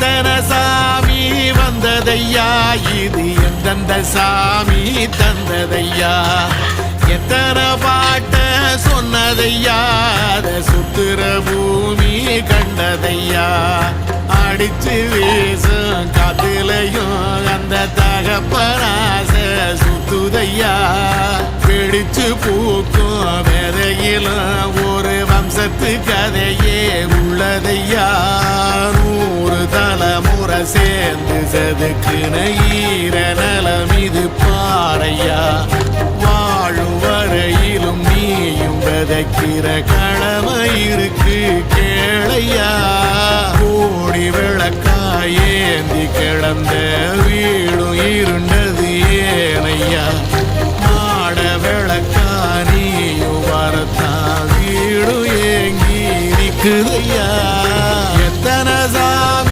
எத்தனை சாமி வந்ததையா, இது எந்தெந்த சாமி தந்ததையா, எத்தனை பாட்ட சொன்னதையா, அத சுத்துற பூமி கண்டதையா, அடிச்சு வீசும் காத்துலையும் அந்த தகப்பனாச சுத்துதையா, பிடிச்சு பூக்கும் விதையிலும் ஒரு வம்சத்து கதையே உள்ளதையா, 100 தலைமுறை சேர்ந்து செதுக்குன ஈர நலம் இது பாறையா, வாழும் வரையிலும் நீயும் விதைக்கிற கடமை இருக்கு கேளையா, கோடி விளக்காயேந்தி கிடந்த